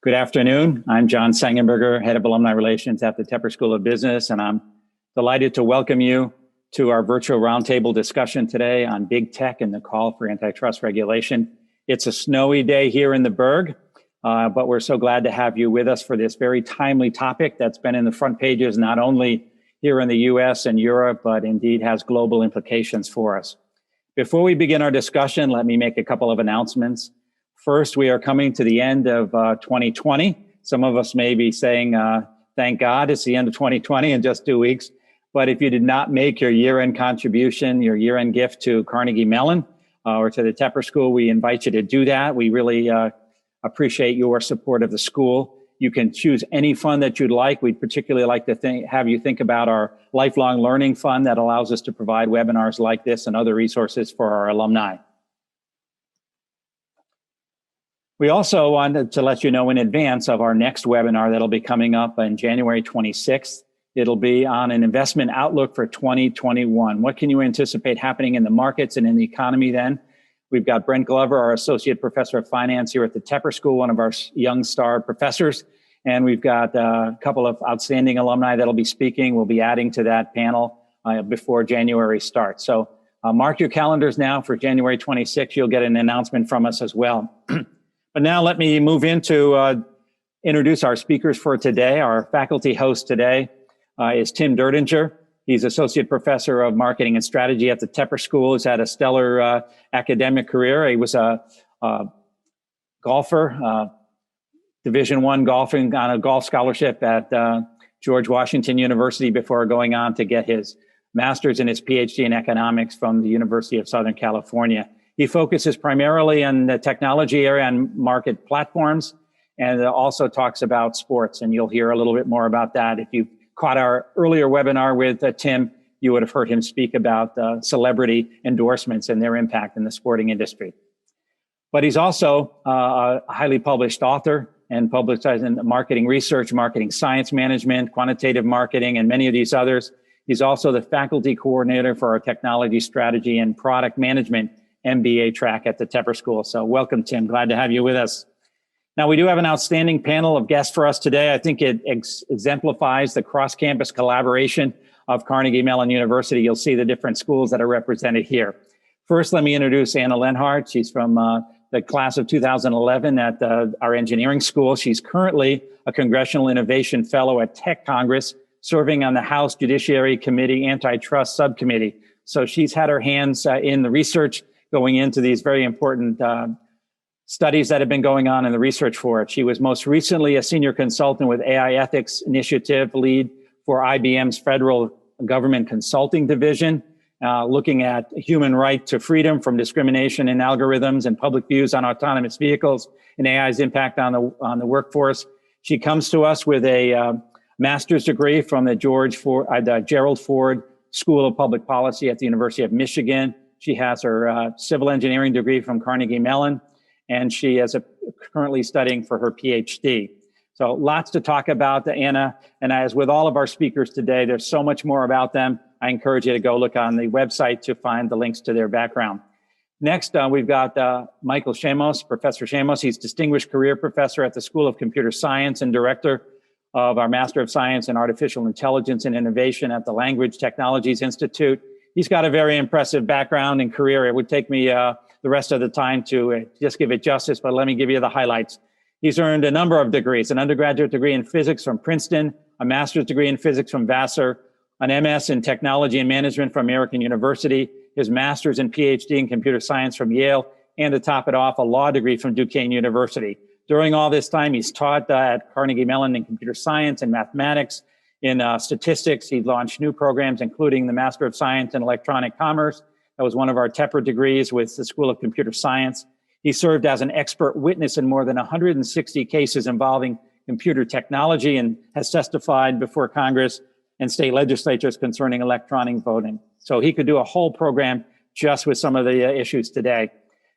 Good afternoon. I'm John Sangenberger, Head of Alumni Relations at the Tepper School of Business, and I'm delighted to welcome you to our virtual roundtable discussion today on big tech and the call for antitrust regulation. It's a snowy day here in the Berg, but we're so glad to have you with us for this very timely topic that's been in the front pages, not only here in the US and Europe, but indeed has global implications for us. Before we begin our discussion, let me make a couple of announcements. First, we are coming to the end of 2020. Some of us may be saying, thank God it's the end of 2020 in just 2 weeks. But if you did not make your year-end contribution, your year-end gift to Carnegie Mellon or to the Tepper School, we invite you to do that. We really appreciate your support of the school. You can choose any fund that you'd like. We'd particularly like to have you think about our lifelong learning fund that allows us to provide webinars like this and other resources for our alumni. We also wanted to let you know in advance of our next webinar that'll be coming up on January 26th. It'll be on an investment outlook for 2021. What can you anticipate happening in the markets and in the economy then? We've got Brent Glover, our Associate Professor of Finance here at the Tepper School, one of our young star professors. And we've got a couple of outstanding alumni that'll be speaking. We'll be adding to that panel before January starts. So mark your calendars now for January 26th. You'll get an announcement from us as well. But now let me move into introduce our speakers for today. Our faculty host today is Tim Derdenger. He's Associate Professor of Marketing and Strategy at the Tepper School. He's had a stellar academic career. He was a golfer, Division I golfing on a golf scholarship at George Washington University before going on to get his master's and his PhD in economics from the University of Southern California. He focuses primarily on the technology area and market platforms, and also talks about sports. And you'll hear a little bit more about that. If you caught our earlier webinar with Tim, you would have heard him speak about celebrity endorsements and their impact in the sporting industry. But he's also a highly published author and publicized in marketing research, marketing science management, quantitative marketing, and many of these others. He's also the faculty coordinator for our technology strategy and product management MBA track at the Tepper School. So welcome, Tim. Glad to have you with us. Now, we do have an outstanding panel of guests for us today. I think it exemplifies the cross-campus collaboration of Carnegie Mellon University. You'll see the different schools that are represented here. First, let me introduce Anna Lenhart. She's from the class of 2011 at our engineering school. She's currently a Congressional Innovation Fellow at Tech Congress, serving on the House Judiciary Committee Antitrust Subcommittee. So she's had her hands in the research going into these very important studies that have been going on in the research for it. She was most recently a senior consultant with AI Ethics Initiative lead for IBM's Federal Government Consulting Division, looking at human right to freedom from discrimination in algorithms and public views on autonomous vehicles and AI's impact on the workforce. She comes to us with a master's degree from the Gerald Ford School of Public Policy at the University of Michigan. She has her civil engineering degree from Carnegie Mellon, and she is currently studying for her PhD. So lots to talk about, Anna. And as with all of our speakers today, there's so much more about them. I encourage you to go look on the website to find the links to their background. Next, we've got Michael Shamos, Professor Shamos. He's Distinguished Career Professor at the School of Computer Science and Director of our Master of Science in Artificial Intelligence and Innovation at the Language Technologies Institute. He's got a very impressive background and career. It would take me the rest of the time to just give it justice, but let me give you the highlights. He's earned a number of degrees: an undergraduate degree in physics from Princeton, a master's degree in physics from Vassar, an MS in technology and management from American University, his master's and PhD in computer science from Yale, and to top it off, a law degree from Duquesne University. During all this time, he's taught at Carnegie Mellon in computer science and mathematics. In statistics, he launched new programs, including the Master of Science in Electronic Commerce. That was one of our Tepper degrees with the School of Computer Science. He served as an expert witness in more than 160 cases involving computer technology and has testified before Congress and state legislatures concerning electronic voting. So he could do a whole program just with some of the issues today.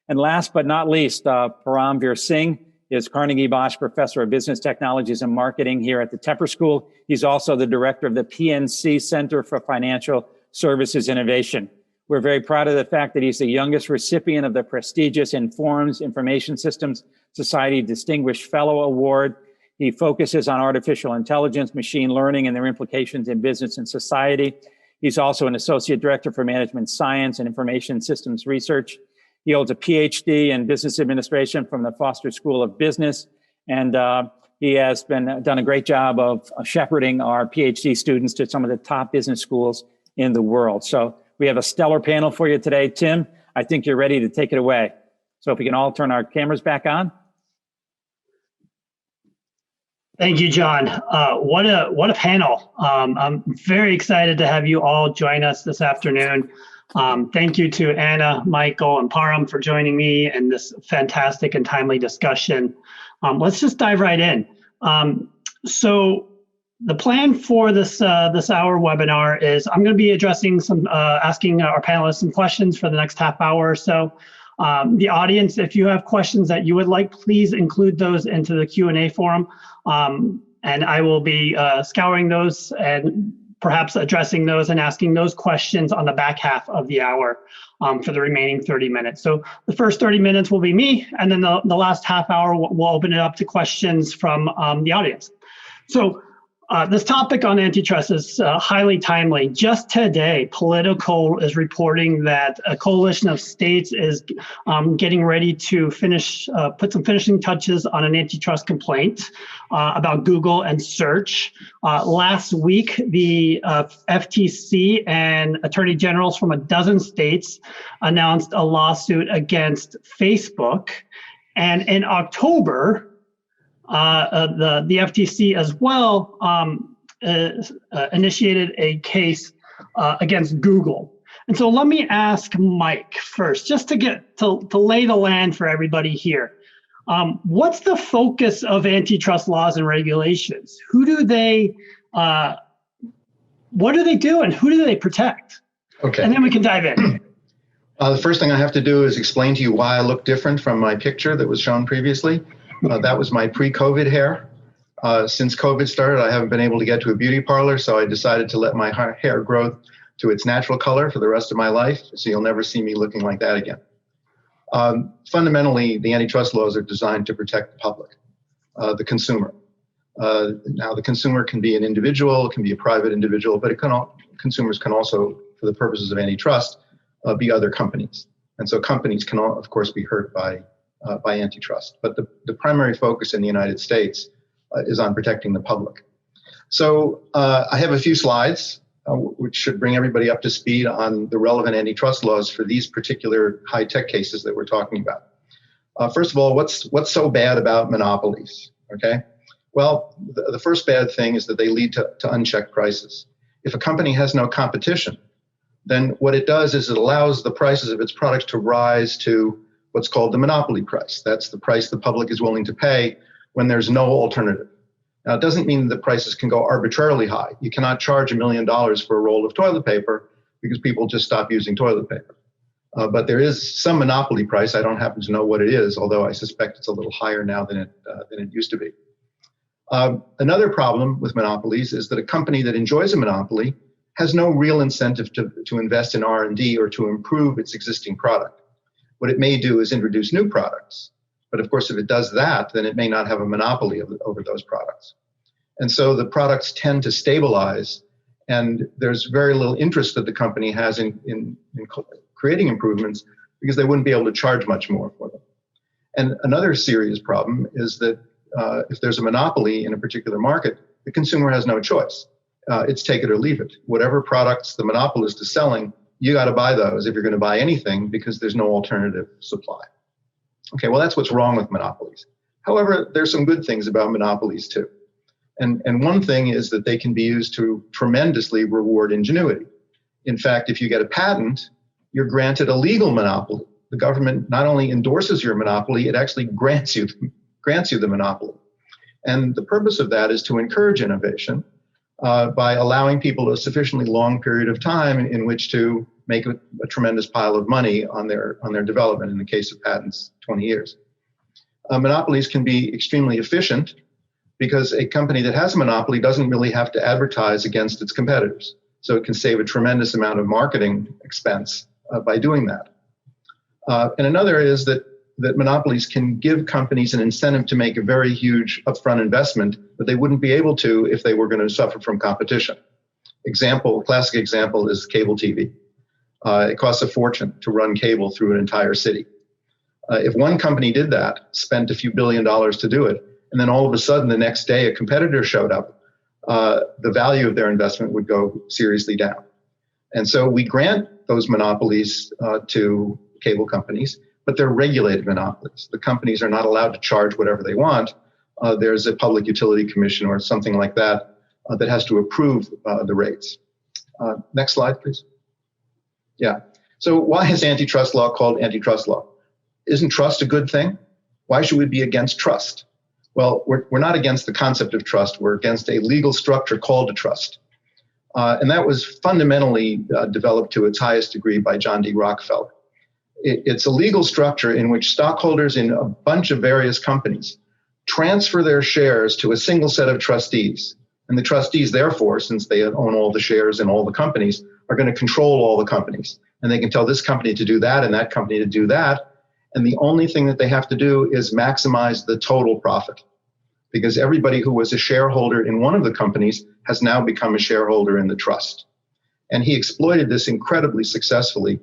And last but not least, Paramveer Singh is Carnegie Bosch Professor of Business Technologies and Marketing here at the Tepper School. He's also the director of the PNC Center for Financial Services Innovation. We're very proud of the fact that he's the youngest recipient of the prestigious Informs Information Systems Society Distinguished Fellow Award. He focuses on artificial intelligence, machine learning, and their implications in business and society. He's also an associate director for management science and information systems research. He holds a PhD in business administration from the Foster School of Business, and he has done a great job of shepherding our PhD students to some of the top business schools in the world. So we have a stellar panel for you today. Tim, I think you're ready to take it away. So if we can all turn our cameras back on. Thank you, John. What a panel. I'm very excited to have you all join us this afternoon. Thank you to Anna, Michael, and Param for joining me in this fantastic and timely discussion. Let's just dive right in. So the plan for this hour webinar is I'm going to be addressing asking our panelists some questions for the next half hour or so. The audience, if you have questions that you would like, please include those into the Q&A forum. And I will be scouring those and perhaps addressing those and asking those questions on the back half of the hour for the remaining 30 minutes. So the first 30 minutes will be me, and then the last half hour, we'll open it up to questions from the audience. So this topic on antitrust is highly timely. Just today, Politico is reporting that a coalition of states is getting ready to put some finishing touches on an antitrust complaint about Google and search. Last week, the FTC and attorney generals from a dozen states announced a lawsuit against Facebook. And in October, the FTC as well initiated a case against Google. And so let me ask Mike first, just to get to lay the land for everybody here. What's the focus of antitrust laws and regulations? What do they do, and who do they protect? Okay. And then we can dive in. The first thing I have to do is explain to you why I look different from my picture that was shown previously. That was my pre-COVID hair. Since COVID started, I haven't been able to get to a beauty parlor, so I decided to let my hair grow to its natural color for the rest of my life, so you'll never see me looking like that again. Fundamentally, the antitrust laws are designed to protect the public, the consumer. Now, the consumer can be an individual, it can be a private individual, but consumers can also, for the purposes of antitrust, be other companies. And so companies can, of course, be hurt by antitrust. But the primary focus in the United States is on protecting the public. So I have a few slides which should bring everybody up to speed on the relevant antitrust laws for these particular high-tech cases that we're talking about. First of all, what's so bad about monopolies? Okay. Well, the first bad thing is that they lead to unchecked prices. If a company has no competition, then what it does is it allows the prices of its products to rise to what's called the monopoly price. That's the price the public is willing to pay when there's no alternative. Now, it doesn't mean that prices can go arbitrarily high. You cannot charge $1 million for a roll of toilet paper because people just stop using toilet paper. But there is some monopoly price. I don't happen to know what it is, although I suspect it's a little higher now than it used to be. Another problem with monopolies is that a company that enjoys a monopoly has no real incentive to invest in R&D or to improve its existing product. What it may do is introduce new products. But of course, if it does that, then it may not have a monopoly over those products. And so the products tend to stabilize, and there's very little interest that the company has in creating improvements because they wouldn't be able to charge much more for them. And another serious problem is that if there's a monopoly in a particular market, the consumer has no choice. It's take it or leave it. Whatever products the monopolist is selling, you got to buy those if you're going to buy anything because there's no alternative supply. Okay, well, that's what's wrong with monopolies. However, there's some good things about monopolies too. And one thing is that they can be used to tremendously reward ingenuity. In fact, if you get a patent, you're granted a legal monopoly. The government not only endorses your monopoly, it actually grants you the monopoly. And the purpose of that is to encourage innovation by allowing people a sufficiently long period of time in which to make a tremendous pile of money on their development. In the case of patents, 20 years. Monopolies can be extremely efficient because a company that has a monopoly doesn't really have to advertise against its competitors. So it can save a tremendous amount of marketing expense by doing that. And another is that monopolies can give companies an incentive to make a very huge upfront investment that they wouldn't be able to if they were going to suffer from competition. Classic example is cable TV. It costs a fortune to run cable through an entire city. If one company did that, spent a few $1 billion to do it, and then all of a sudden the next day a competitor showed up, the value of their investment would go seriously down. And so we grant those monopolies to cable companies, but they're regulated monopolies. The companies are not allowed to charge whatever they want. There's a public utility commission or something like that that has to approve the rates. Next slide, please. Yeah. So why is antitrust law called antitrust law? Isn't trust a good thing? Why should we be against trust? Well, we're not against the concept of trust. We're against a legal structure called a trust. And that was fundamentally developed to its highest degree by John D. Rockefeller. It's a legal structure in which stockholders in a bunch of various companies transfer their shares to a single set of trustees. And the trustees, therefore, since they own all the shares in all the companies, are going to control all the companies. And they can tell this company to do that and that company to do that. And the only thing that they have to do is maximize the total profit. Because everybody who was a shareholder in one of the companies has now become a shareholder in the trust. And he exploited this incredibly successfully.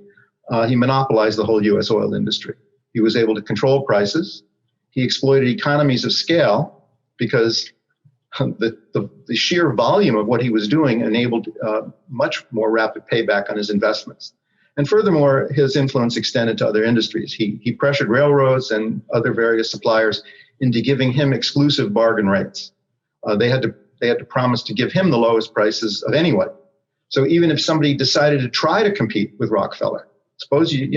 He monopolized the whole US oil industry. He was able to control prices. He exploited economies of scale because the sheer volume of what he was doing enabled much more rapid payback on his investments. And furthermore, his influence extended to other industries. He pressured railroads and other various suppliers into giving him exclusive bargain rates. They had to promise to give him the lowest prices of anyone. So even if somebody decided to try to compete with Rockefeller, suppose you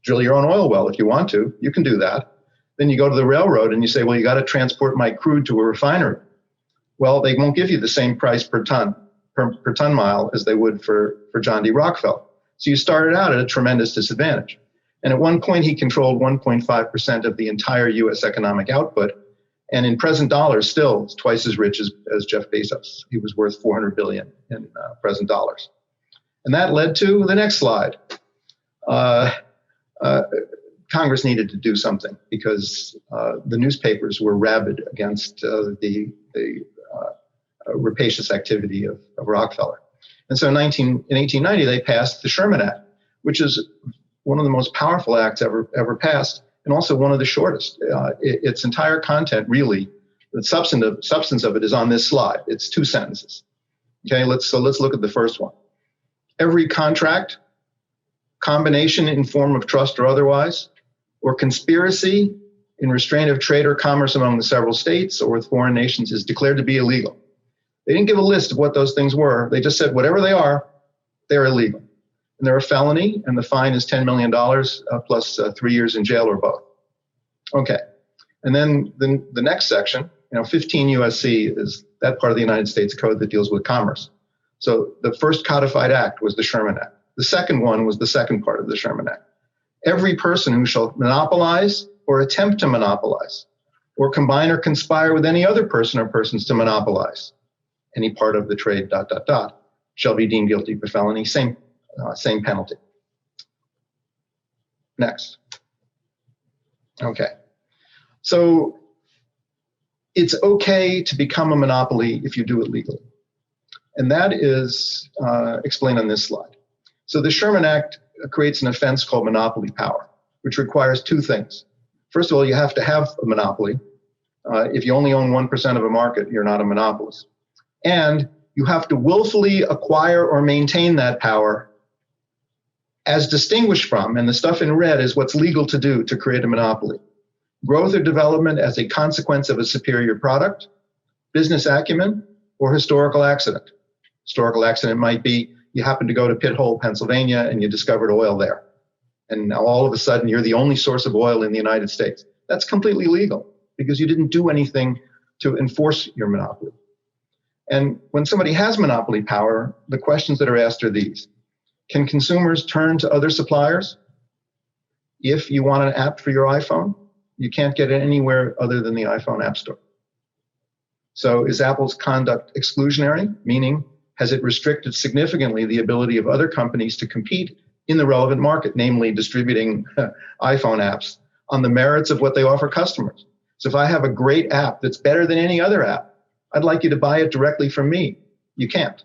drill your own oil well if you want to, you can do that. Then you go to the railroad and you say, well, you got to transport my crude to a refinery. Well, they won't give you the same price per ton mile as they would for John D. Rockefeller. So you started out at a tremendous disadvantage. And at one point, he controlled 1.5% of the entire U.S. economic output. And in present dollars, still, it's twice as rich as Jeff Bezos. He was worth $400 billion in present dollars. And that led to the next slide. Congress needed to do something because the newspapers were rabid against the rapacious activity of Rockefeller. And so in 1890, they passed the Sherman Act, which is one of the most powerful acts ever passed, and also one of the shortest. Its entire content, really, the substance of it is on this slide. It's 2 sentences. Okay, let's look at the first one. Every contract, combination in form of trust or otherwise, or conspiracy in restraint of trade or commerce among the several states or with foreign nations is declared to be illegal. They didn't give a list of what those things were. They just said whatever they are, they're illegal. And they're a felony, and the fine is $10 million plus 3 years in jail or both. Okay. And then the next section, 15 USC is that part of the United States Code that deals with commerce. So the first codified act was the Sherman Act. The second one was the second part of the Sherman Act. Every person who shall monopolize or attempt to monopolize or combine or conspire with any other person or persons to monopolize any part of the trade, ... shall be deemed guilty of a felony. Same penalty. Next. Okay. So it's okay to become a monopoly if you do it legally. And that is explained on this slide. So the Sherman Act creates an offense called monopoly power, which requires 2 things. First of all, you have to have a monopoly. If you only own 1% of a market, you're not a monopolist. And you have to willfully acquire or maintain that power as distinguished from, and the stuff in red is what's legal to do to create a monopoly. Growth or development as a consequence of a superior product, business acumen, or historical accident. Historical accident might be you happen to go to Pit Hole, Pennsylvania, and you discovered oil there. And now all of a sudden you're the only source of oil in the United States. That's completely legal because you didn't do anything to enforce your monopoly. And when somebody has monopoly power, the questions that are asked are these. Can consumers turn to other suppliers? If you want an app for your iPhone, you can't get it anywhere other than the iPhone App Store. So is Apple's conduct exclusionary? Meaning, has it restricted significantly the ability of other companies to compete in the relevant market, namely distributing iPhone apps on the merits of what they offer customers. So if I have a great app that's better than any other app, I'd like you to buy it directly from me. You can't,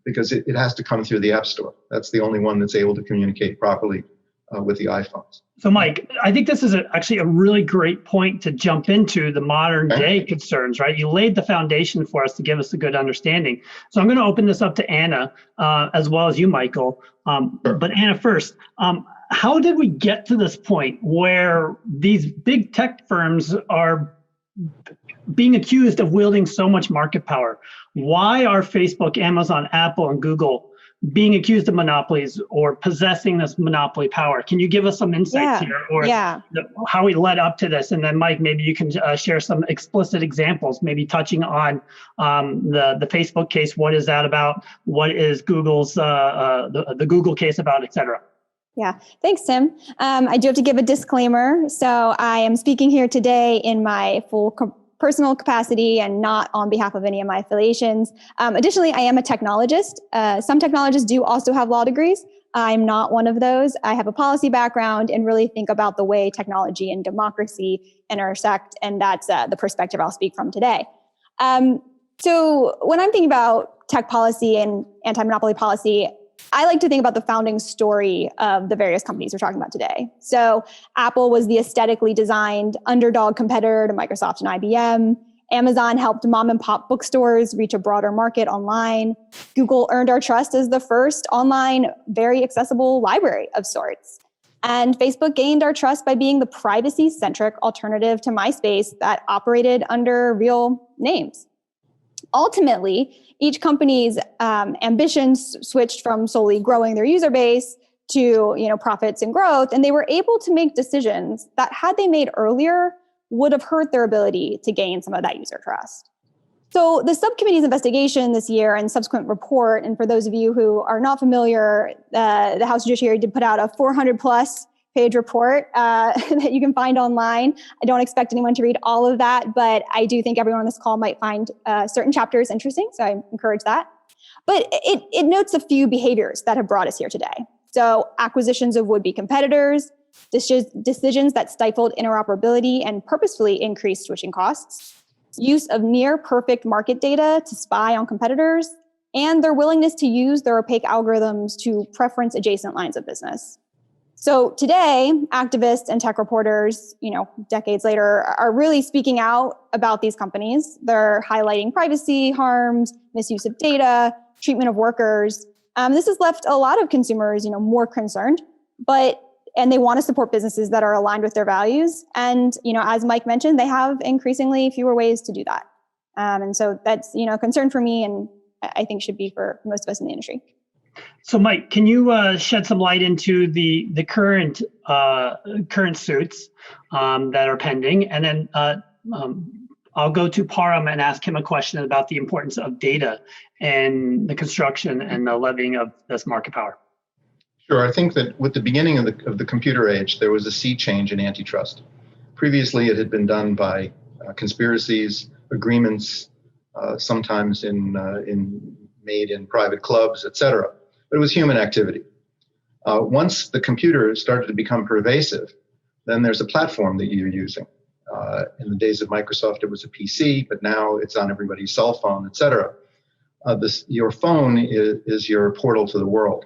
because it has to come through the App Store. That's the only one that's able to communicate properly with the iPhones. So Mike, I think this is actually a really great point to jump into the modern day concerns, right? You laid the foundation for us to give us a good understanding. So I'm going to open this up to Anna, as well as you, Michael. Sure. But Anna first, how did we get to this point where these big tech firms are being accused of wielding so much market power? Why are Facebook, Amazon, Apple, and Google being accused of monopolies or possessing this monopoly power? Can you give us some insights here, or how we led up to this? And then Mike, maybe you can share some explicit examples, maybe touching on the Facebook case. What is that about? What is Google's the Google case about, et cetera? Yeah, thanks, Tim. I do have to give a disclaimer. So I am speaking here today in my full personal capacity and not on behalf of any of my affiliations. Additionally, I am a technologist. Some technologists do also have law degrees. I'm not one of those. I have a policy background and really think about the way technology and democracy intersect, and that's the perspective I'll speak from today. So when I'm thinking about tech policy and anti-monopoly policy, I like to think about the founding story of the various companies we're talking about today. So Apple was the aesthetically designed underdog competitor to Microsoft and IBM. Amazon helped mom and pop bookstores reach a broader market online. Google earned our trust as the first online, very accessible library of sorts. And Facebook gained our trust by being the privacy-centric alternative to MySpace that operated under real names. Ultimately, each company's ambitions switched from solely growing their user base to profits and growth, and they were able to make decisions that, had they made earlier, would have hurt their ability to gain some of that user trust. So the subcommittee's investigation this year and subsequent report, and for those of you who are not familiar, the House Judiciary did put out a 400-plus page report that you can find online. I don't expect anyone to read all of that, but I do think everyone on this call might find certain chapters interesting, so I encourage that. But it notes a few behaviors that have brought us here today. So acquisitions of would-be competitors, decisions that stifled interoperability and purposefully increased switching costs, use of near-perfect market data to spy on competitors, and their willingness to use their opaque algorithms to preference adjacent lines of business. So today, activists and tech reporters, decades later, are really speaking out about these companies. They're highlighting privacy harms, misuse of data, treatment of workers. This has left a lot of consumers, more concerned, and they want to support businesses that are aligned with their values. And, as Mike mentioned, they have increasingly fewer ways to do that. And so that's, a concern for me, and I think should be for most of us in the industry. So, Mike, can you shed some light into the current suits that are pending, and then I'll go to Param and ask him a question about the importance of data and the construction and the levying of this market power. Sure. I think that with the beginning of the computer age, there was a sea change in antitrust. Previously, it had been done by conspiracies, agreements, sometimes made in private clubs, et cetera. But it was human activity. Once the computer started to become pervasive, then there's a platform that you're using. In the days of Microsoft, it was a PC, but now it's on everybody's cell phone, et cetera. Your phone is your portal to the world.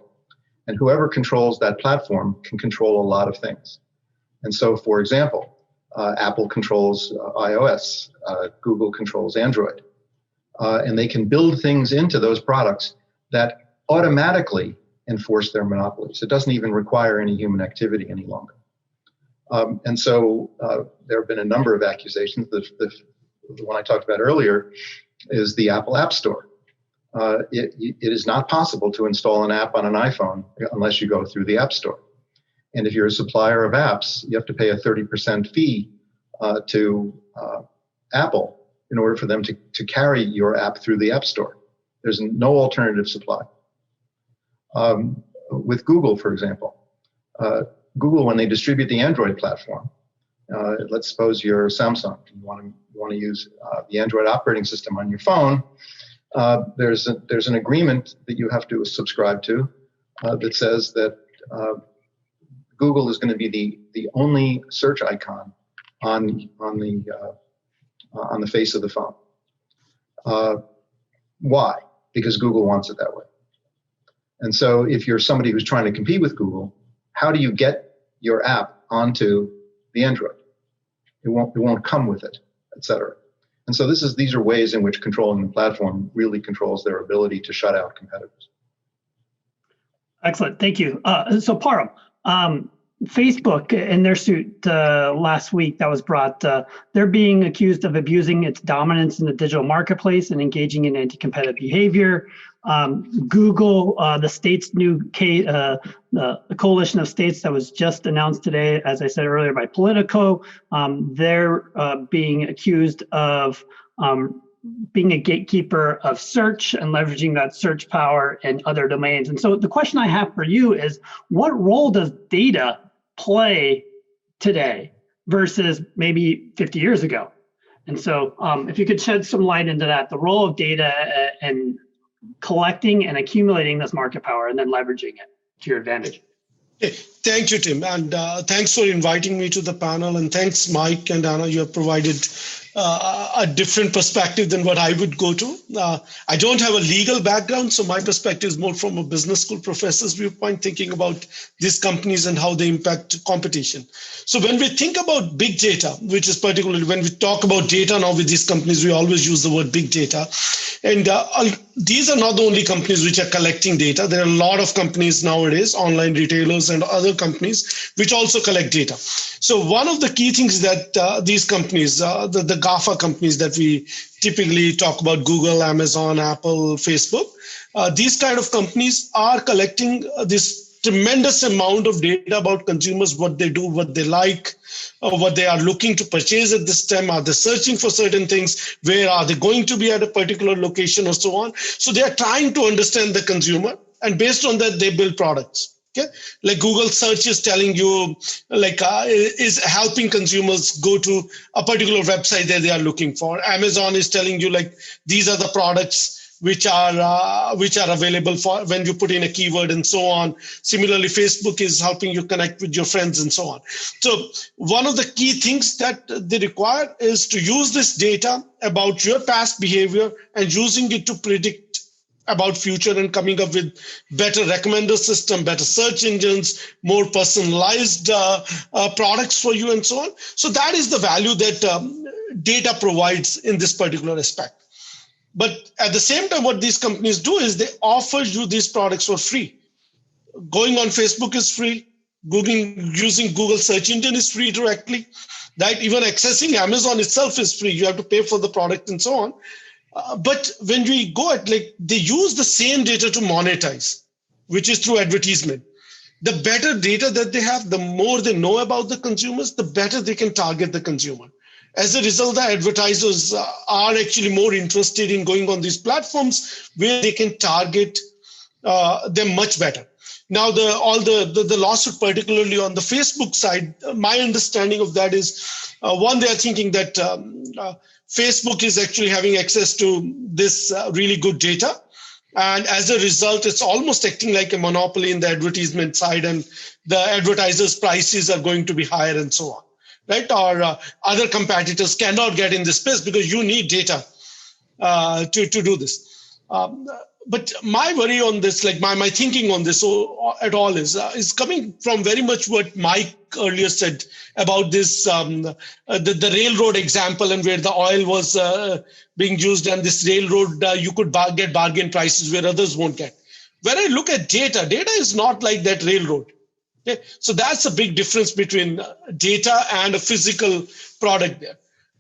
And whoever controls that platform can control a lot of things. And so, for example, Apple controls iOS, Google controls Android. And they can build things into those products that automatically enforce their monopolies. It doesn't even require any human activity any longer. And so there have been a number of accusations. The one I talked about earlier is the Apple App Store. It is not possible to install an app on an iPhone unless you go through the App Store. And if you're a supplier of apps, you have to pay a 30% fee to Apple in order for them to carry your app through the App Store. There's no alternative supply. With Google, for example, Google, when they distribute the Android platform, let's suppose you're Samsung, you want to use the Android operating system on your phone. There's an agreement that you have to subscribe to that says that Google is going to be the only search icon on the face of the phone. Why? Because Google wants it that way. And so if you're somebody who's trying to compete with Google, how do you get your app onto the Android? It won't come with it, et cetera. And so these are ways in which controlling the platform really controls their ability to shut out competitors. Excellent, thank you. So Param, Facebook in their suit last week that was brought, they're being accused of abusing its dominance in the digital marketplace and engaging in anti-competitive behavior. Google, the state's new coalition of states that was just announced today, as I said earlier, by Politico, they're being accused of being a gatekeeper of search and leveraging that search power in other domains. And so the question I have for you is, what role does data play today versus maybe 50 years ago? And so if you could shed some light into that, the role of data and collecting and accumulating this market power and then leveraging it to your advantage. Hey, thank you, Tim. And thanks for inviting me to the panel. And thanks, Mike and Anna, you have provided a different perspective than what I would go to. I don't have a legal background, so my perspective is more from a business school professor's viewpoint, thinking about these companies and how they impact competition. So when we think about big data, which is particularly when we talk about data now with these companies, we always use the word big data. And these are not the only companies which are collecting data. There are a lot of companies nowadays, online retailers and other companies, which also collect data. So one of the key things that these companies, the GAFA companies that we typically talk about, Google, Amazon, Apple, Facebook, these kind of companies are collecting this tremendous amount of data about consumers, what they do, what they like, what they are looking to purchase at this time. Are they searching for certain things? Where are they going to be at a particular location or so on? So they are trying to understand the consumer, and based on that, they build products. Okay, like Google search is telling you, is helping consumers go to a particular website that they are looking for. Amazon is telling you, like, these are the products which are available for when you put in a keyword and so on. Similarly, Facebook is helping you connect with your friends and so on. So one of the key things that they require is to use this data about your past behavior and using it to predict about future and coming up with better recommender system, better search engines, more personalized products for you and so on. So that is the value that data provides in this particular aspect. But at the same time, what these companies do is they offer you these products for free. Going on Facebook is free. Using Google search engine is free directly. Right? Even accessing Amazon itself is free. You have to pay for the product and so on. But when we go at, like, they use the same data to monetize, which is through advertisement. The better data that they have, the more they know about the consumers, the better they can target the consumer. As a result, the advertisers are actually more interested in going on these platforms where they can target them much better. Now, the lawsuit, particularly on the Facebook side, my understanding of that is, one, they are thinking that Facebook is actually having access to this really good data. And as a result, it's almost acting like a monopoly in the advertisement side, and the advertisers' prices are going to be higher and so on. Right? Or other competitors cannot get in this space because you need data to do this. But my worry on this, like my thinking on this at all is coming from very much what Mike earlier said about this, the railroad example, and where the oil was being used, and this railroad, you could get bargain prices where others won't get. When I look at data is not like that railroad. Okay? So that's a big difference between data and a physical product there.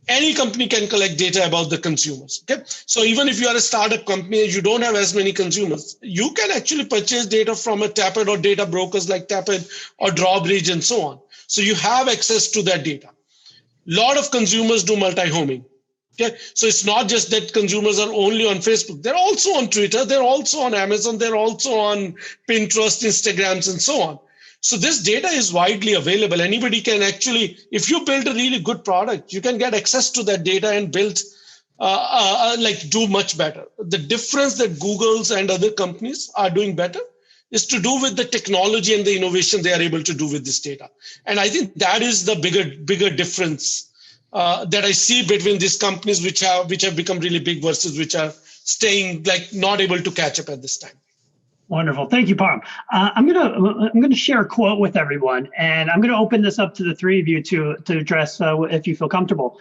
Any company can collect data about the consumers. Okay? So even if you are a startup company and you don't have as many consumers, you can actually purchase data from a Tapad or data brokers like Tapad or Drawbridge and so on. So you have access to that data. A lot of consumers do multi-homing. Okay? So it's not just that consumers are only on Facebook. They're also on Twitter. They're also on Amazon. They're also on Pinterest, Instagrams, and so on. So this data is widely available. Anybody can actually, if you build a really good product, you can get access to that data and build, do much better. The difference that Google's and other companies are doing better is to do with the technology and the innovation they are able to do with this data. And I think that is the bigger difference that I see between these companies which have become really big versus which are staying like not able to catch up at this time. Wonderful. Thank you, Param. I'm gonna share a quote with everyone, and I'm gonna open this up to the three of you to address if you feel comfortable.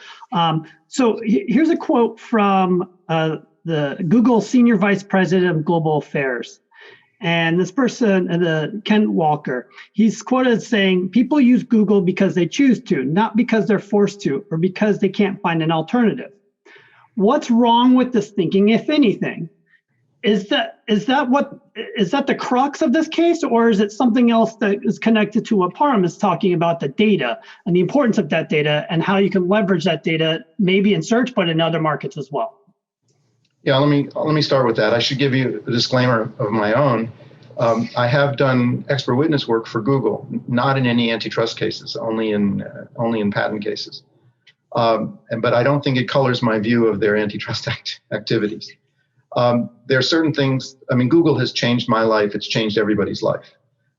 So here's a quote from the Google Senior Vice President of Global Affairs. And this person, Ken Walker, he's quoted as saying, "People use Google because they choose to, not because they're forced to, or because they can't find an alternative." What's wrong with this thinking, if anything? Is that the crux of this case, or is it something else that is connected to what Param is talking about, the data and the importance of that data and how you can leverage that data, maybe in search, but in other markets as well? Yeah, let me start with that. I should give you a disclaimer of my own. I have done expert witness work for Google, not in any antitrust cases, only in patent cases. But I don't think it colors my view of their antitrust activities. There are certain things, I mean, Google has changed my life. It's changed everybody's life.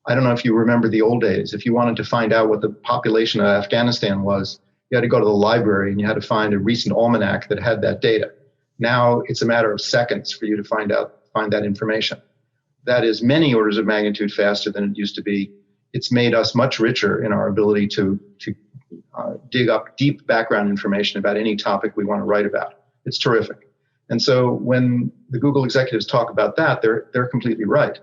I don't know if you remember the old days. If you wanted to find out what the population of Afghanistan was, you had to go to the library and you had to find a recent almanac that had that data. Now it's a matter of seconds for you to find that information. That is many orders of magnitude faster than it used to be. It's made us much richer in our ability to dig up deep background information about any topic we want to write about. It's terrific. And so when the Google executives talk about that, they're completely right.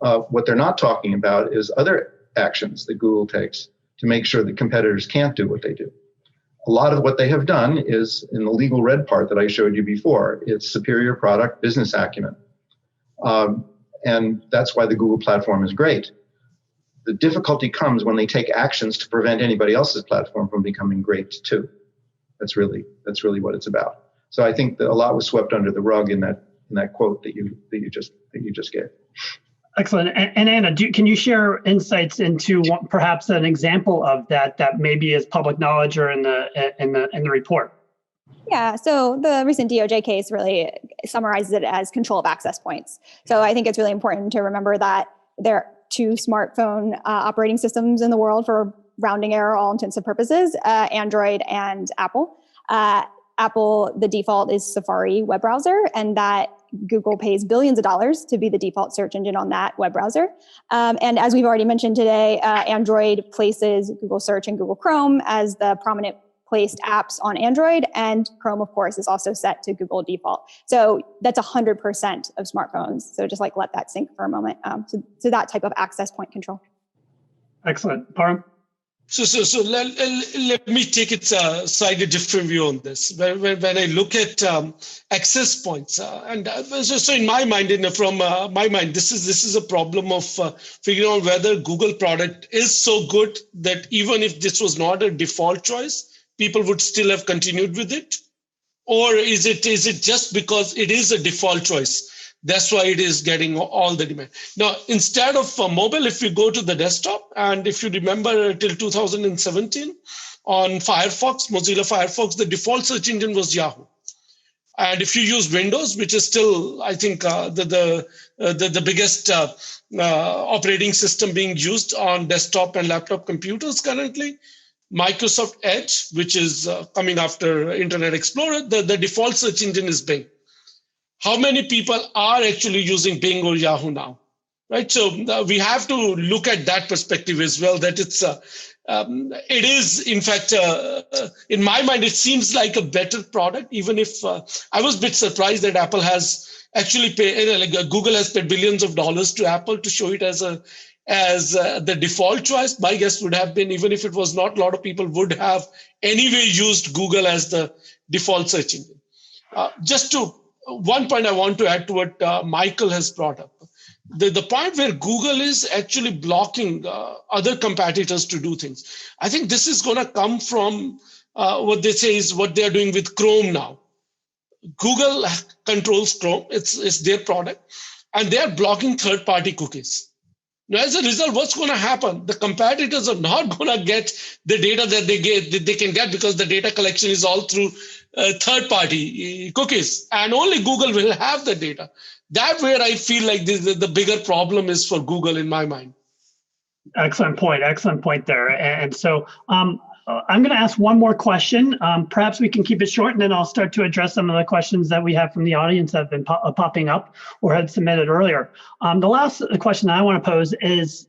What they're not talking about is other actions that Google takes to make sure that competitors can't do what they do. A lot of what they have done is in the legal red part that I showed you before. It's superior product business acumen. And that's why the Google platform is great. The difficulty comes when they take actions to prevent anybody else's platform from becoming great too. That's really what it's about. So I think that a lot was swept under the rug in that quote that you just gave. Excellent. And Anna, can you share insights into perhaps an example of that maybe is public knowledge or in the report? Yeah, so the recent DOJ case really summarizes it as control of access points. So I think it's really important to remember that there are two smartphone operating systems in the world for rounding error, all intents and purposes, Android and Apple. Apple, the default is Safari web browser, and that Google pays billions of dollars to be the default search engine on that web browser. And as we've already mentioned today, Android places Google Search and Google Chrome as the prominent placed apps on Android, and Chrome, of course, is also set to Google default. So that's 100% of smartphones. So just like let that sink for a moment. So that type of access point control. Excellent. Param? So let me take it slightly different view on this. When I look at access points, so in my mind, from my mind, this is a problem of figuring out whether Google product is so good that even if this was not a default choice, people would still have continued with it, or is it just because it is a default choice? That's why it is getting all the demand. Now, instead of mobile, if you go to the desktop, and if you remember till 2017, on Firefox, Mozilla Firefox, the default search engine was Yahoo. And if you use Windows, which is still, I think, the biggest operating system being used on desktop and laptop computers currently, Microsoft Edge, which is coming after Internet Explorer, the default search engine is Bing. How many people are actually using Bing or Yahoo now, right? So we have to look at that perspective as well, that it is, in fact, in my mind, it seems like a better product, even if I was a bit surprised that Apple has actually paid, Google has paid billions of dollars to Apple to show it as the default choice. My guess would have been, even if it was not, a lot of people would have anyway used Google as the default search engine. One point I want to add to what Michael has brought up. The point where Google is actually blocking other competitors to do things. I think this is going to come from what they say is what they're doing with Chrome now. Google controls Chrome, it's their product, and they're blocking third-party cookies. Now, as a result, what's going to happen? The competitors are not going to get the data that they can get, because the data collection is all through third-party cookies, and only Google will have the data. That's where I feel like the bigger problem is for Google in my mind. Excellent point. Excellent point there. And so I'm going to ask one more question. Perhaps we can keep it short, and then I'll start to address some of the questions that we have from the audience that have been popping up or had submitted earlier. The last question I want to pose is,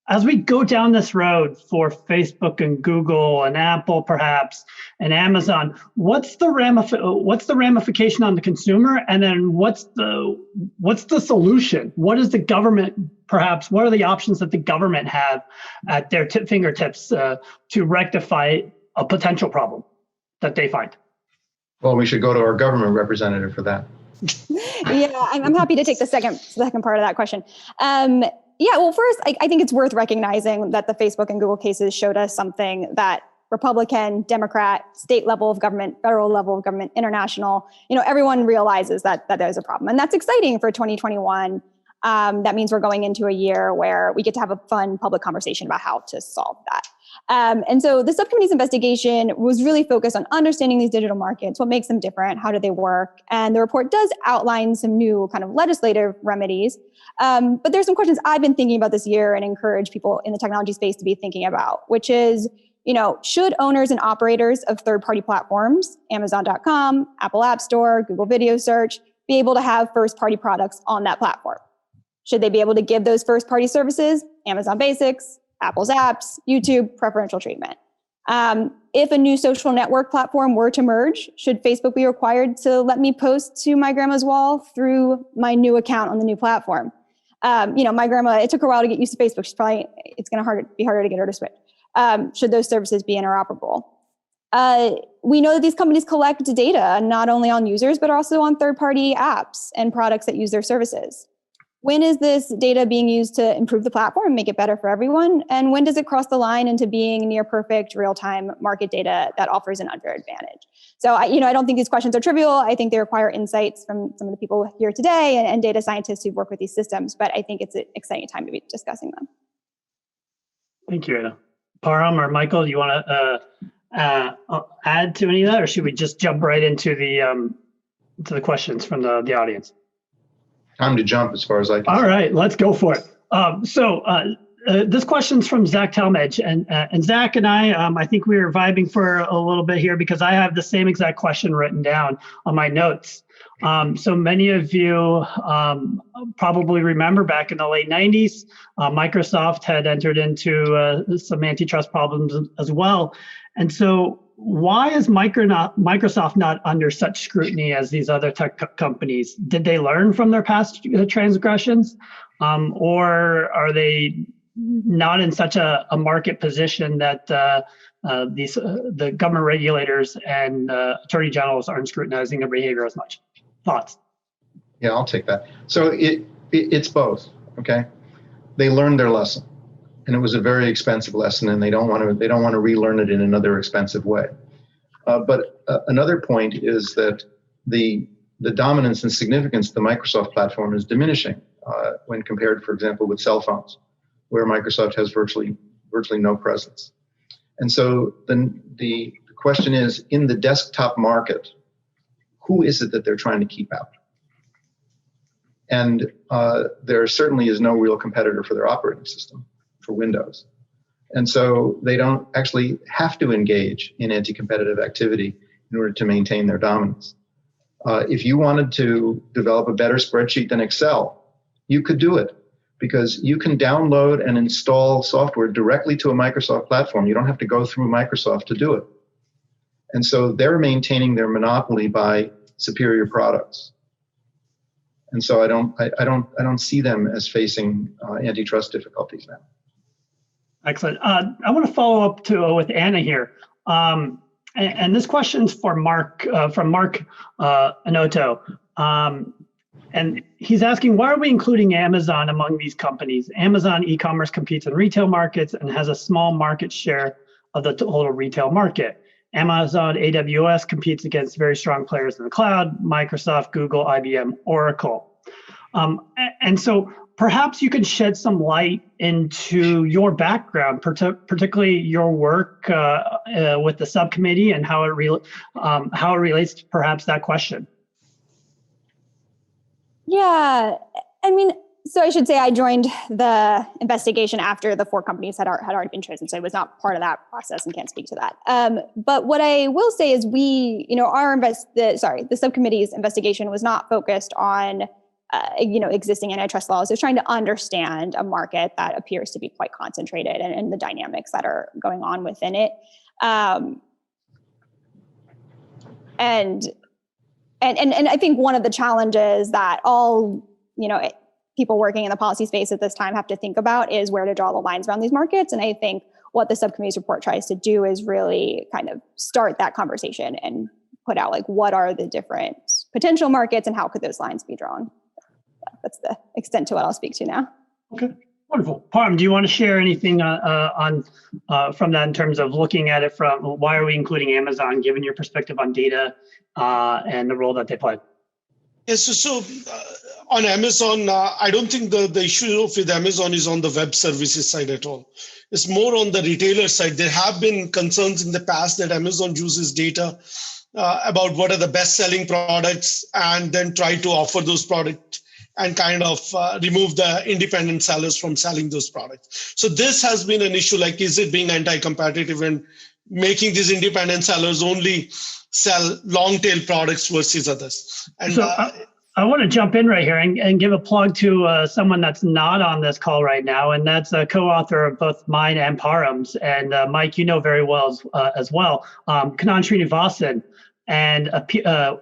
as we go down this road for Facebook and Google and Apple, perhaps, and Amazon, what's the ramification on the consumer? And then what's the solution? What is the government, perhaps, what are the options that the government have at their fingertips to rectify a potential problem that they find? Well, we should go to our government representative for that. Yeah, I'm happy to take the second part of that question. Yeah, well, first, I think it's worth recognizing that the Facebook and Google cases showed us something that Republican, Democrat, state level of government, federal level of government, international, everyone realizes that there's a problem. And that's exciting for 2021. That means we're going into a year where we get to have a fun public conversation about how to solve that. And so the subcommittee's investigation was really focused on understanding these digital markets, what makes them different, how do they work? And the report does outline some new kind of legislative remedies. But there's some questions I've been thinking about this year and encourage people in the technology space to be thinking about, which is, should owners and operators of third-party platforms, Amazon.com, Apple App Store, Google Video Search, be able to have first-party products on that platform? Should they be able to give those first-party services, Amazon Basics, Apple's apps, YouTube, preferential treatment? If a new social network platform were to merge, should Facebook be required to let me post to my grandma's wall through my new account on the new platform? My grandma, it took her a while to get used to Facebook. It's going to be harder to get her to switch. Should those services be interoperable? We know that these companies collect data not only on users, but also on third-party apps and products that use their services. When is this data being used to improve the platform and make it better for everyone? And when does it cross the line into being near perfect real-time market data that offers an unfair advantage? So, I don't think these questions are trivial. I think they require insights from some of the people here today and data scientists who work with these systems. But I think it's an exciting time to be discussing them. Thank you, Anna. Param or Michael, do you want to add to any of that, or should we just jump right into the questions from the audience? Time to jump as far as I can. All right, let's go for it. This question's from Zach Talmadge, and Zach and I think we were vibing for a little bit here because I have the same exact question written down on my notes. So many of you probably remember back in the late 90s, Microsoft had entered into some antitrust problems as well. And so why is Microsoft not under such scrutiny as these other tech companies? Did they learn from their past transgressions? Or are they not in such a market position that the government regulators and attorney generals aren't scrutinizing their behavior as much? Thoughts? Yeah, I'll take that. So it's both. Okay, they learned their lesson, and it was a very expensive lesson, and they don't want to relearn it in another expensive way. But another point is that the dominance and significance of the Microsoft platform is diminishing when compared, for example, with cell phones, where Microsoft has virtually no presence. And so the question is, in the desktop market, who is it that they're trying to keep out? And there certainly is no real competitor for their operating system, for Windows. And so they don't actually have to engage in anti-competitive activity in order to maintain their dominance. If you wanted to develop a better spreadsheet than Excel, you could do it, because you can download and install software directly to a Microsoft platform. You don't have to go through Microsoft to do it. And so they're maintaining their monopoly by superior products. And so I don't see them as facing antitrust difficulties now. Excellent. I want to follow up with Anna here. And this question's for Mark, from Mark Anoto. And he's asking, why are we including Amazon among these companies? Amazon e-commerce competes in retail markets and has a small market share of the total retail market. Amazon AWS competes against very strong players in the cloud: Microsoft, Google, IBM, Oracle. And so perhaps you can shed some light into your background, particularly your work with the subcommittee and how it relates to perhaps that question. Yeah, I mean, so I should say I joined the investigation after the 4 companies had already been chosen, so I was not part of that process and can't speak to that. But what I will say is the subcommittee's investigation was not focused on existing antitrust laws. It was trying to understand a market that appears to be quite concentrated and the dynamics that are going on within it. And I think one of the challenges that all people working in the policy space at this time have to think about is where to draw the lines around these markets. And I think what the subcommittee's report tries to do is really kind of start that conversation and put out what are the different potential markets and how could those lines be drawn. That's the extent to what I'll speak to now. Okay, wonderful. Parm, do you want to share anything on from that in terms of looking at it from why are we including Amazon, given your perspective on data and the role that they play? Yes, so on Amazon, I don't think the issue with Amazon is on the web services side at all. It's more on the retailer side. There have been concerns in the past that Amazon uses data about what are the best-selling products and then try to offer those products and kind of remove the independent sellers from selling those products. So this has been an issue, is it being anti-competitive and making these independent sellers only sell long-tail products versus others? And so I want to jump in right here and give a plug to someone that's not on this call right now, and that's a co-author of both mine and Param's. And Mike, very well as well, Kannan Srinivasan. And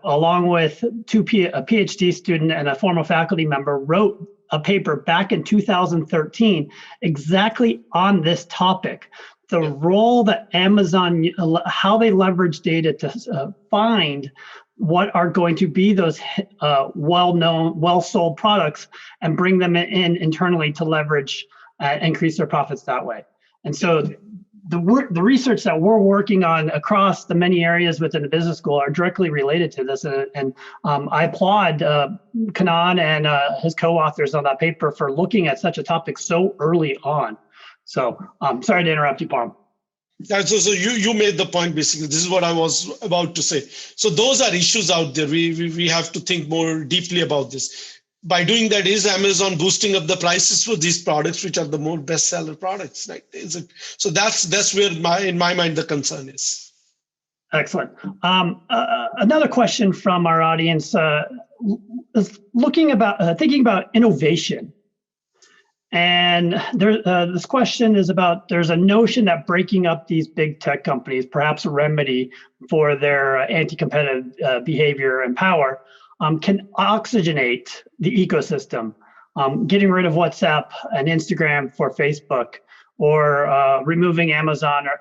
along with a PhD student and a former faculty member, wrote a paper back in 2013 exactly on this topic. The role that Amazon, how they leverage data to find what are going to be those well-known, well-sold products and bring them in internally to leverage increase their profits that way. And so the research that we're working on across the many areas within the business school are directly related to this. And I applaud Kannan and his co-authors on that paper for looking at such a topic so early on. So sorry to interrupt you, Parm. So you made the point, basically. This is what I was about to say. So those are issues out there. We have to think more deeply about this. By doing that, is Amazon boosting up the prices for these products, which are the more bestseller products? Right? So that's where, in my mind, the concern is. Excellent. Another question from our audience is thinking about innovation. And this question is about, there's a notion that breaking up these big tech companies, perhaps a remedy for their anti-competitive behavior and power, can oxygenate the ecosystem. Getting rid of WhatsApp and Instagram for Facebook, or removing Amazon or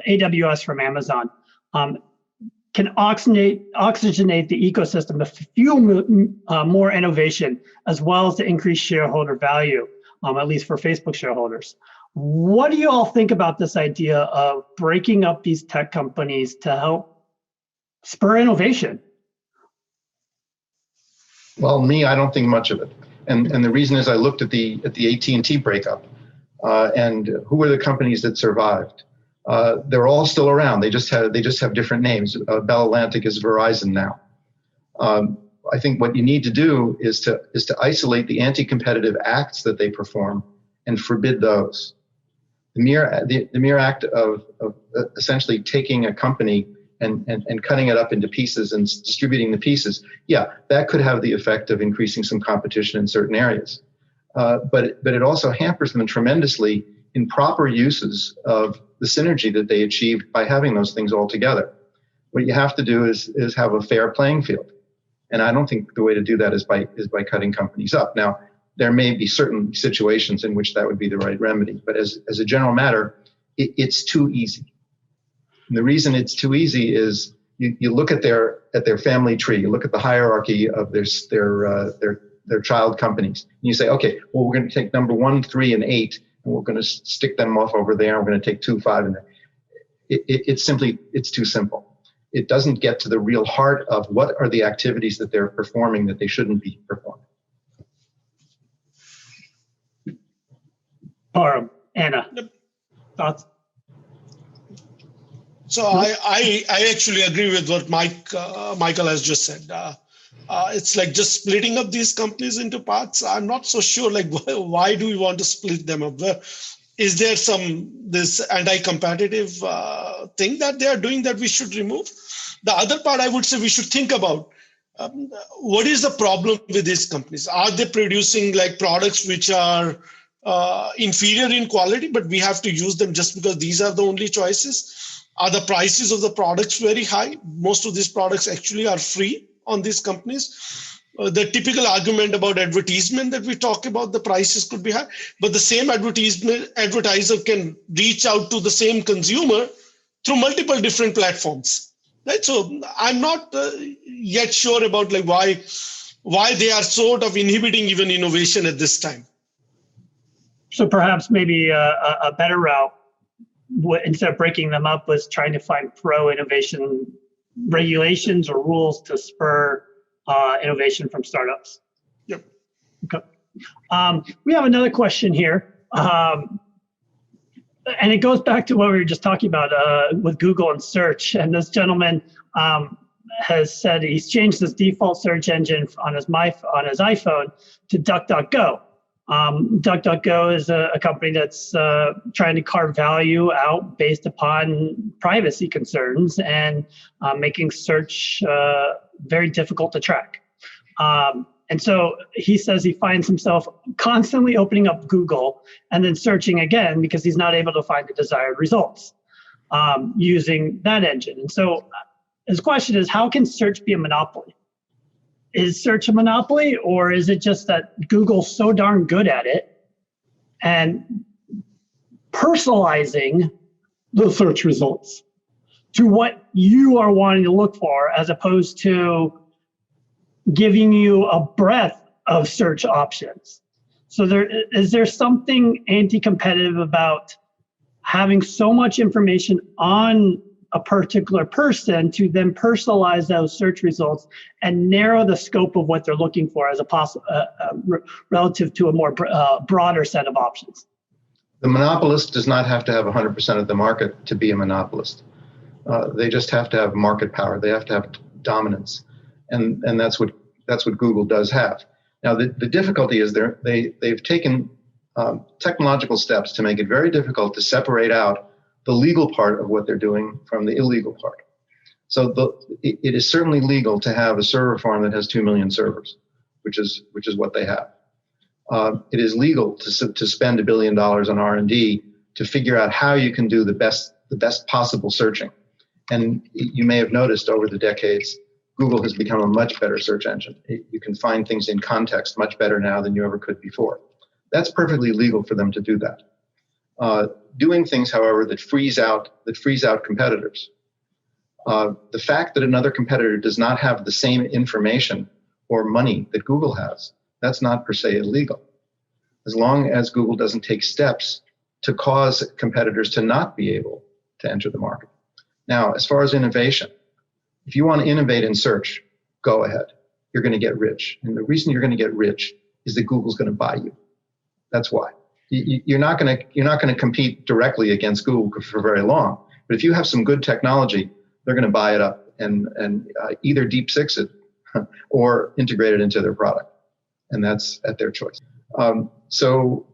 AWS from Amazon, can oxygenate the ecosystem to fuel more innovation, as well as to increase shareholder value, at least for Facebook shareholders. What do you all think about this idea of breaking up these tech companies to help spur innovation? Well, I don't think much of it. And the reason is I looked at the AT&T breakup and who were the companies that survived. They're all still around. They just have different names. Bell Atlantic is Verizon now. I think what you need to do is to isolate the anti-competitive acts that they perform and forbid those. The mere act of essentially taking a company and cutting it up into pieces and distributing the pieces, that could have the effect of increasing some competition in certain areas. But it also hampers them tremendously in proper uses of the synergy that they achieved by having those things all together. What you have to do is have a fair playing field. And I don't think the way to do that is by cutting companies up. Now, there may be certain situations in which that would be the right remedy, but as a general matter, it's too easy. And the reason it's too easy is you look at their family tree, you look at the hierarchy of their child companies, and you say, okay, well, we're going to take number 1, 3, and 8, and we're going to stick them off over there. We're going to take 2, 5, and it's too simple. It doesn't get to the real heart of what are the activities that they're performing that they shouldn't be performing. Parham, Anna, thoughts? So I actually agree with what Michael has just said. It's like just splitting up these companies into parts. I'm not so sure, like, why do we want to split them up? Is there this anti-competitive thing that they are doing that we should remove? The other part I would say we should think about, what is the problem with these companies? Are they producing like products which are inferior in quality, but we have to use them just because these are the only choices? Are the prices of the products very high? Most of these products actually are free on these companies. The typical argument about advertisement that we talk about, the prices could be high, but the same advertiser can reach out to the same consumer through multiple different platforms, right? So I'm not yet sure about like why they are sort of inhibiting even innovation at this time. So perhaps maybe a better route, instead of breaking them up, was trying to find pro-innovation regulations or rules to spur innovation from startups. Yep. Okay. We have another question here. And it goes back to what we were just talking about with Google and search. And this gentleman has said he's changed his default search engine on his iPhone to DuckDuckGo. DuckDuckGo is a company that's trying to carve value out based upon privacy concerns and making search very difficult to track. And so he says he finds himself constantly opening up Google and then searching again because he's not able to find the desired results using that engine. And so his question is, how can search be a monopoly? Is search a monopoly, or is it just that Google's so darn good at it and personalizing the search results to what you are wanting to look for, as opposed to giving you a breadth of search options? So is there something anti-competitive about having so much information on a particular person to then personalize those search results and narrow the scope of what they're looking for as relative to a more broader set of options? The monopolist does not have to have 100% of the market to be a monopolist. They just have to have market power. They have to have dominance, and that's what Google does have. Now, the difficulty is they've taken technological steps to make it very difficult to separate out the legal part of what they're doing from the illegal part. So it is certainly legal to have a server farm that has 2 million servers, which is what they have. It is legal to spend $1 billion on R&D to figure out how you can do the best possible searching. And you may have noticed over the decades, Google has become a much better search engine. You can find things in context much better now than you ever could before. That's perfectly legal for them to do that. Doing things, however, that freeze out competitors. The fact that another competitor does not have the same information or money that Google has, that's not per se illegal, as long as Google doesn't take steps to cause competitors to not be able to enter the market. Now, as far as innovation, if you want to innovate in search, go ahead. You're going to get rich. And the reason you're going to get rich is that Google's going to buy you. That's why. You're not going to compete directly against Google for very long. But if you have some good technology, they're going to buy it up and either deep six it or integrate it into their product. And that's at their choice. So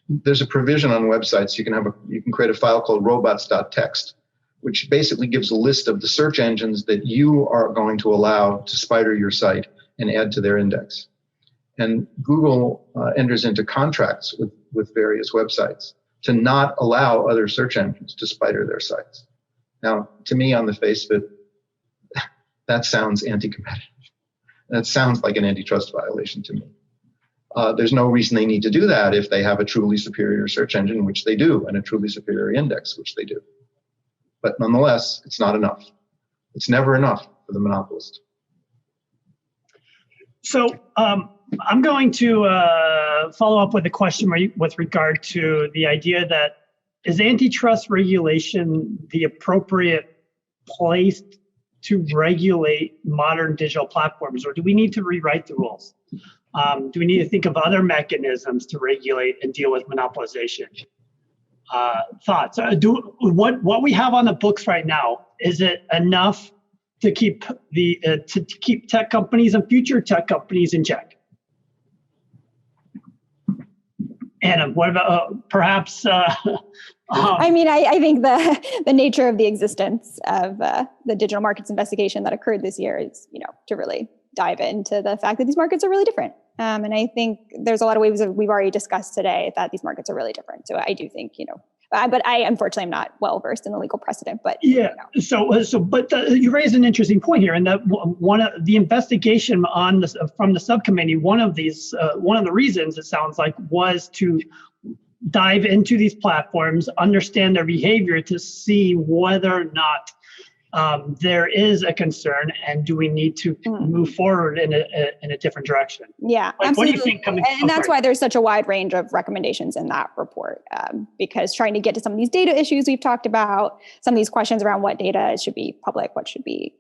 there's a provision on websites. You can create a file called robots.txt, which basically gives a list of the search engines that you are going to allow to spider your site and add to their index. And Google enters into contracts with various websites to not allow other search engines to spider their sites. Now, to me, on the face of it, that sounds anti-competitive. That sounds like an antitrust violation to me. There's no reason they need to do that if they have a truly superior search engine, which they do, and a truly superior index, which they do. But nonetheless, it's not enough. It's never enough for the monopolist. So I'm going to follow up with a question with regard to the idea that is antitrust regulation the appropriate place to regulate modern digital platforms, or do we need to rewrite the rules? Do we need to think of other mechanisms to regulate and deal with monopolization? Thoughts? What we have on the books right now, is it enough to keep to keep tech companies and future tech companies in check? Anna, what about perhaps? I mean, I think the nature of the existence of the digital markets investigation that occurred this year is, to really dive into the fact that these markets are really different. And I think there's a lot of ways that we've already discussed today that these markets are really different. So I do think, but I unfortunately am not well versed in the legal precedent. But yeah, but you raised an interesting point here, and that one of the investigation from the subcommittee, one of the reasons it sounds like was to dive into these platforms, understand their behavior to see whether or not there is a concern, and do we need to move forward in a different direction? Yeah, absolutely. What do you think and that's why there's such a wide range of recommendations in that report, because trying to get to some of these data issues we've talked about, some of these questions around what data should be public, what should be,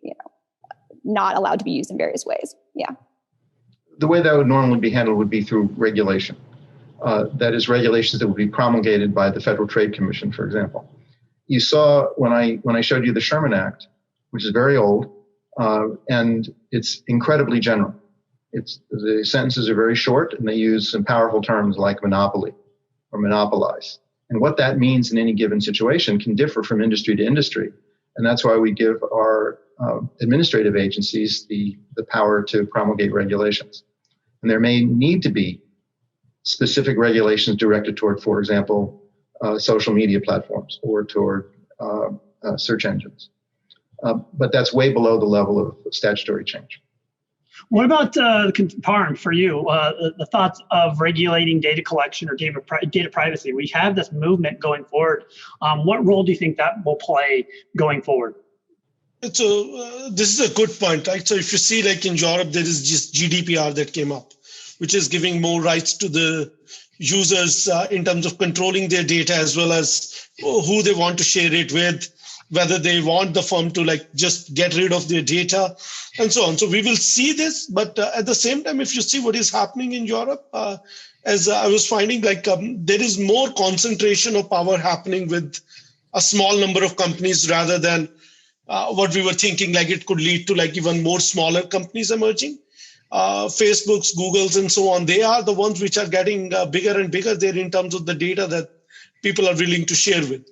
not allowed to be used in various ways. Yeah. The way that would normally be handled would be through regulation. That is, regulations that would be promulgated by the Federal Trade Commission, for example. You saw when I showed you the Sherman Act, which is very old, and it's incredibly general. The sentences are very short, and they use some powerful terms like monopoly or monopolize. And what that means in any given situation can differ from industry to industry. And that's why we give our administrative agencies the power to promulgate regulations. And there may need to be specific regulations directed toward, for example, social media platforms or toward search engines. But that's way below the level of statutory change. What about, Parm, for you, the thoughts of regulating data collection or data privacy? We have this movement going forward. What role do you think that will play going forward? So this is a good point, right? So if you see, like in Europe, there is just GDPR that came up, which is giving more rights to the users in terms of controlling their data, as well as who they want to share it with, whether they want the firm to just get rid of their data, and so on. So we will see this, but at the same time, if you see what is happening in Europe, as I was finding, there is more concentration of power happening with a small number of companies rather than what we were thinking, it could lead to even more smaller companies emerging. Facebooks, Googles, and so on, they are the ones which are getting bigger and bigger there in terms of the data that people are willing to share with.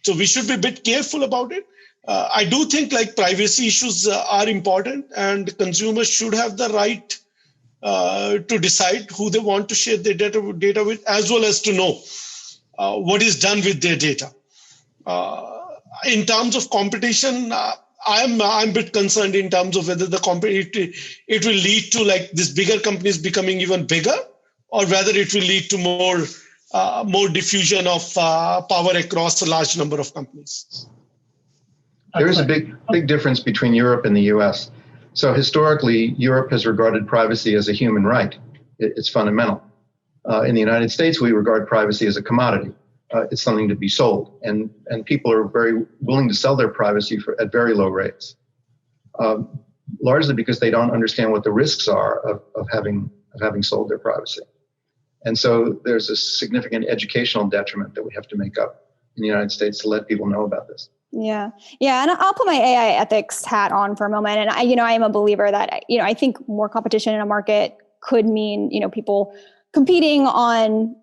So we should be a bit careful about it. I do think privacy issues are important, and consumers should have the right to decide who they want to share their data with, as well as to know what is done with their data. In terms of competition, I'm a bit concerned in terms of whether it will lead to these bigger companies becoming even bigger, or whether it will lead to more diffusion of power across a large number of companies. There is a big difference between Europe and the US. So historically, Europe has regarded privacy as a human right. It's fundamental. In the United States, we regard privacy as a commodity. It's something to be sold, and people are very willing to sell their privacy at very low rates, largely because they don't understand what the risks are of having sold their privacy. And so there's a significant educational detriment that we have to make up in the United States to let people know about this. Yeah. And I'll put my AI ethics hat on for a moment. And I am a believer that, I think more competition in a market could mean, people competing on,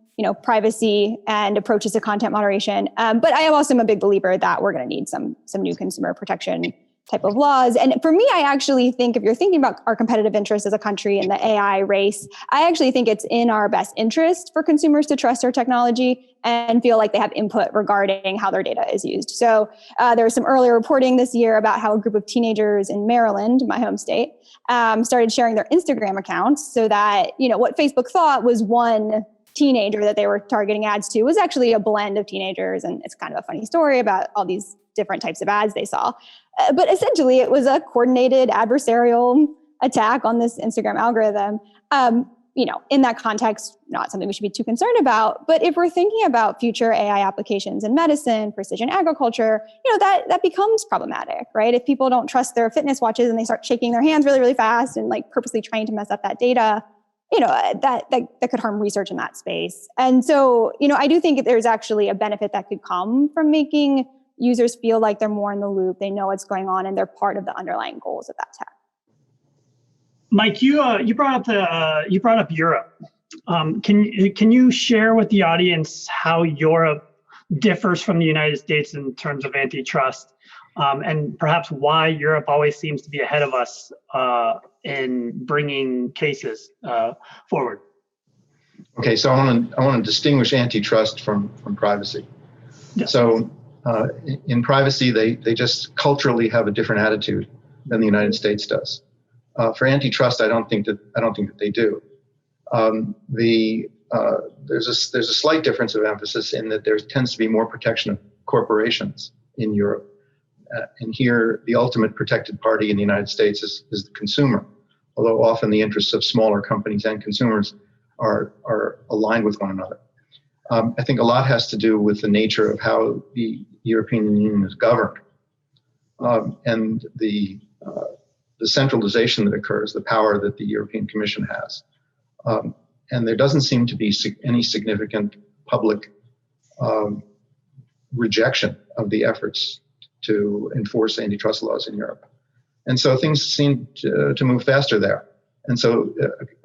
privacy and approaches to content moderation. But I also am a big believer that we're going to need some new consumer protection type of laws. And for me, I actually think if you're thinking about our competitive interests as a country in the AI race, I actually think it's in our best interest for consumers to trust our technology and feel like they have input regarding how their data is used. So there was some earlier reporting this year about how a group of teenagers in Maryland, my home state, started sharing their Instagram accounts so that, what Facebook thought was one teenager that they were targeting ads to was actually a blend of teenagers. And it's kind of a funny story about all these different types of ads they saw. But essentially, it was a coordinated adversarial attack on this Instagram algorithm. In that context, not something we should be too concerned about. But if we're thinking about future AI applications in medicine, precision agriculture, that becomes problematic, right? If people don't trust their fitness watches and they start shaking their hands really, really fast and purposely trying to mess up that data, that could harm research in that space. And so, I do think there's actually a benefit that could come from making users feel like they're more in the loop, they know what's going on, and they're part of the underlying goals of that tech. Mike, you brought up Europe. Can you share with the audience how Europe differs from the United States in terms of antitrust, and perhaps why Europe always seems to be ahead of us in bringing cases forward? Okay, so I want to distinguish antitrust from privacy. Yes. So in privacy, they just culturally have a different attitude than the United States does. For antitrust, I don't think that they do. There's a slight difference of emphasis in that there tends to be more protection of corporations in Europe. And here, the ultimate protected party in the United States is the consumer, although often the interests of smaller companies and consumers are aligned with one another. I think a lot has to do with the nature of how the European Union is governed, and the centralization that occurs, the power that the European Commission has. And there doesn't seem to be any significant public rejection of the efforts to enforce antitrust laws in Europe. And so things seem to move faster there. And so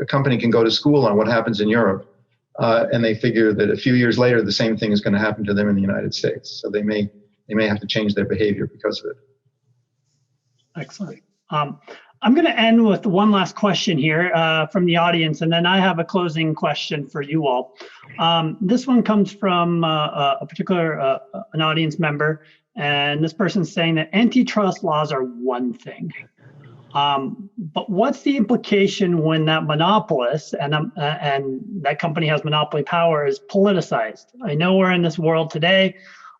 a company can go to school on what happens in Europe, and they figure that a few years later, the same thing is going to happen to them in the United States. So they may have to change their behavior because of it. Excellent. I'm going to end with one last question here from the audience, and then I have a closing question for you all. This one comes from a particular an audience member, and this person's saying that antitrust laws are one thing. But what's the implication when that monopolist and that company has monopoly power is politicized? I know we're in this world today,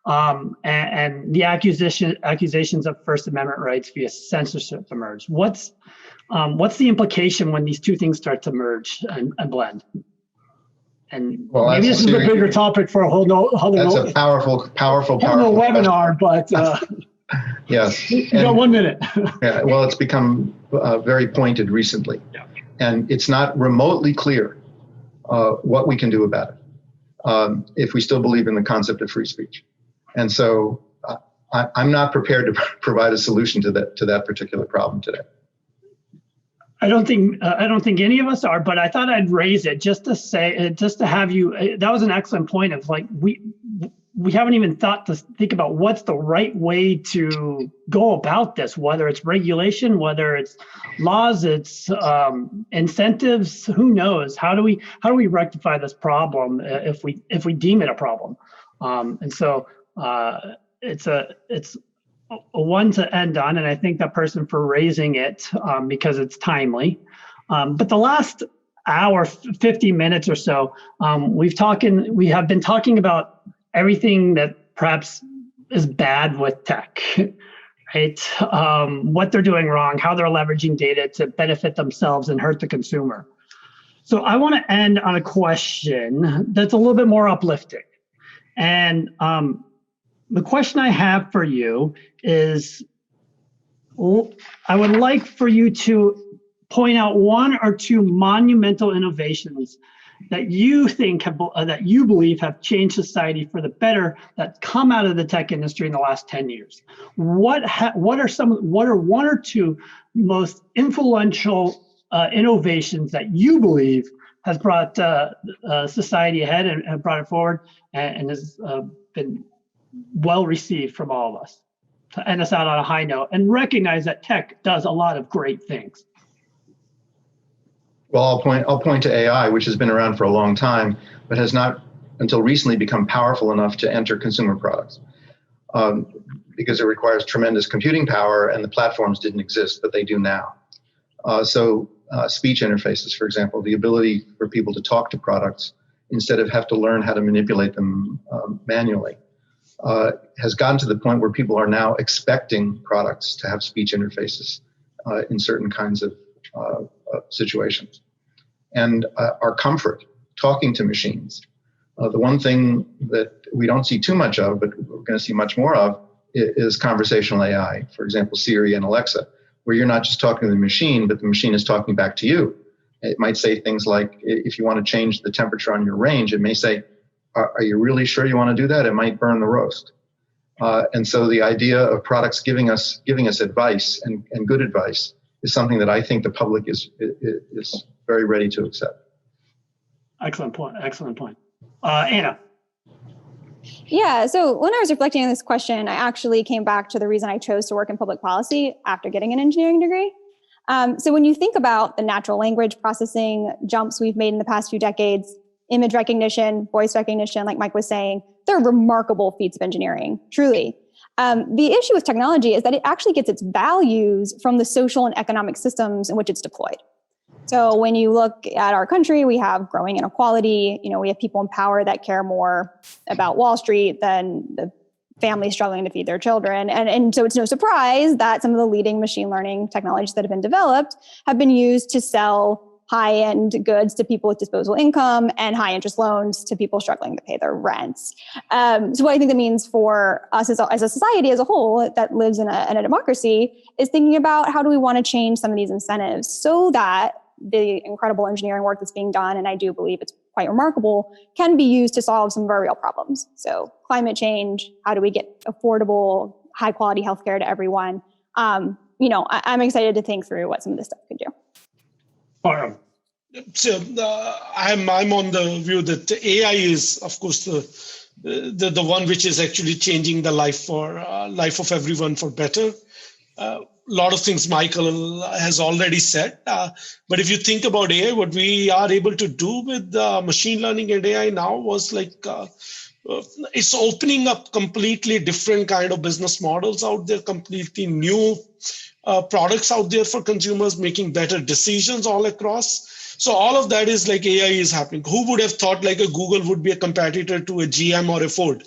and the accusations of First Amendment rights via censorship emerge. What's the implication when these two things start to merge and blend? And maybe this is a bigger topic for a whole other. That's a powerful webinar, but yes, you got 1 minute. Yeah, well, it's become very pointed recently, and it's not remotely clear what we can do about it if we still believe in the concept of free speech. And so I'm not prepared to provide a solution to that particular problem today. I don't think any of us are, but I thought I'd raise it just to have you. That was an excellent point of like we haven't even thought to think about what's the right way to go about this, whether it's regulation, whether it's laws, it's incentives, who knows? How do we rectify this problem if we deem it a problem? And so it's a one to end on, and I thank that person for raising it because it's timely. But the last hour, 50 minutes or so, we have been talking about everything that perhaps is bad with tech, right? What they're doing wrong, how they're leveraging data to benefit themselves and hurt the consumer. So I want to end on a question that's a little bit more uplifting. And the question I have for you is, I would like for you to point out one or two monumental innovations that you think that you believe have changed society for the better that come out of the tech industry in the last 10 years. What are one or two most influential innovations that you believe has brought society ahead and brought it forward and has been well received from all of us, to end us out on a high note and recognize that tech does a lot of great things? Well, I'll point to AI, which has been around for a long time, but has not until recently become powerful enough to enter consumer products because it requires tremendous computing power, and the platforms didn't exist, but they do now. So speech interfaces, for example, the ability for people to talk to products instead of have to learn how to manipulate them manually, has gotten to the point where people are now expecting products to have speech interfaces in certain kinds of situations. And our comfort talking to machines. The one thing that we don't see too much of, but we're going to see much more of, is conversational AI. For example, Siri and Alexa, where you're not just talking to the machine, but the machine is talking back to you. It might say things like, if you want to change the temperature on your range, it may say, are you really sure you want to do that? It might burn the roast. And so the idea of products giving us advice and good advice is something that I think the public is very ready to accept. Excellent point. Excellent point. Anna. Yeah, so when I was reflecting on this question, I actually came back to the reason I chose to work in public policy after getting an engineering degree. So when you think about the natural language processing jumps we've made in the past few decades, image recognition, voice recognition, like Mike was saying, they're remarkable feats of engineering, truly. The issue with technology is that it actually gets its values from the social and economic systems in which it's deployed. So when you look at our country, we have growing inequality. We have people in power that care more about Wall Street than the families struggling to feed their children. And so it's no surprise that some of the leading machine learning technologies that have been developed have been used to sell high-end goods to people with disposable income and high-interest loans to people struggling to pay their rents. So what I think that means for us as a society as a whole that lives in a democracy is thinking about how do we want to change some of these incentives so that the incredible engineering work that's being done, and I do believe it's quite remarkable, can be used to solve some of our real problems. So climate change, how do we get affordable, high-quality healthcare to everyone? I'm excited to think through what some of this stuff could do. So I'm on the view that AI is, of course, the one which is actually changing the life of everyone for better. A lot of things Michael has already said, but if you think about AI, what we are able to do with machine learning and AI now was it's opening up completely different kind of business models out there, completely new products out there for consumers, making better decisions all across. So all of that is like AI is happening. Who would have thought like a Google would be a competitor to a GM or a Ford?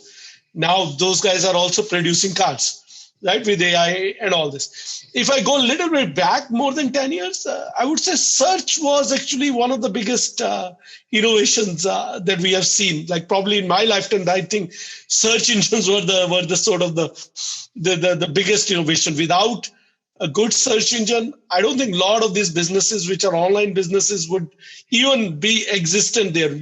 Now those guys are also producing cars, right, with AI and all this. If I go a little bit back, more than 10 years, I would say search was actually one of the biggest innovations that we have seen. Like probably in my lifetime, I think search engines were the sort of the biggest innovation. Without a good search engine, I don't think a lot of these businesses, which are online businesses, would even be existent there.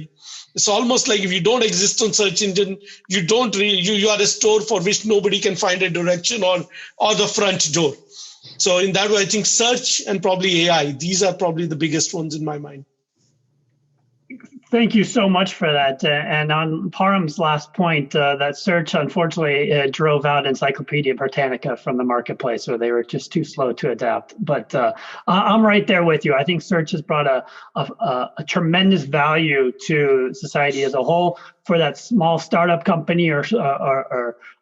It's almost like if you don't exist on search engine, you are a store for which nobody can find a direction or the front door. So in that way, I think search and probably AI, these are probably the biggest ones in my mind. Thank you so much for that. And on Param's last point, that search unfortunately drove out Encyclopedia Britannica from the marketplace, where they were just too slow to adapt. But I'm right there with you. I think search has brought a tremendous value to society as a whole. For that small startup company or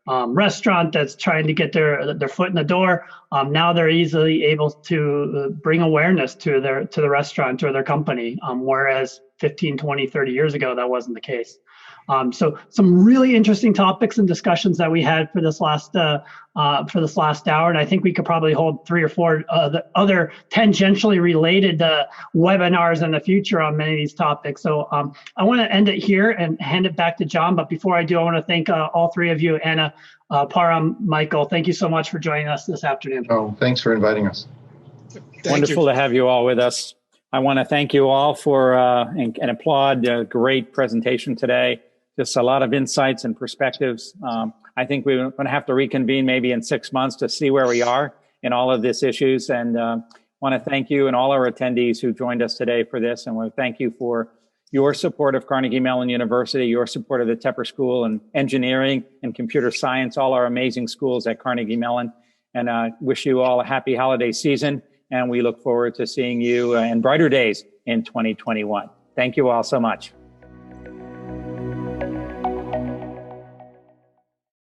restaurant that's trying to get their foot in the door, now they're easily able to bring awareness to the restaurant or their company, whereas 15, 20, 30 years ago, that wasn't the case. So some really interesting topics and discussions that we had for this last hour, and I think we could probably hold 3 or 4 other tangentially related webinars in the future on many of these topics. So I want to end it here and hand it back to John. But before I do, I want to thank all 3 of you, Anna, Param, Michael. Thank you so much for joining us this afternoon. Oh, thanks for inviting us. Wonderful to have you all with us. I want to thank you all for and applaud a great presentation today. Just a lot of insights and perspectives. I think we're going to have to reconvene maybe in 6 months to see where we are in all of these issues. And want to thank you and all our attendees who joined us today for this. And want to thank you for your support of Carnegie Mellon University, your support of the Tepper School and Engineering and Computer Science, all our amazing schools at Carnegie Mellon. And wish you all a happy holiday season. And we look forward to seeing you in brighter days in 2021. Thank you all so much.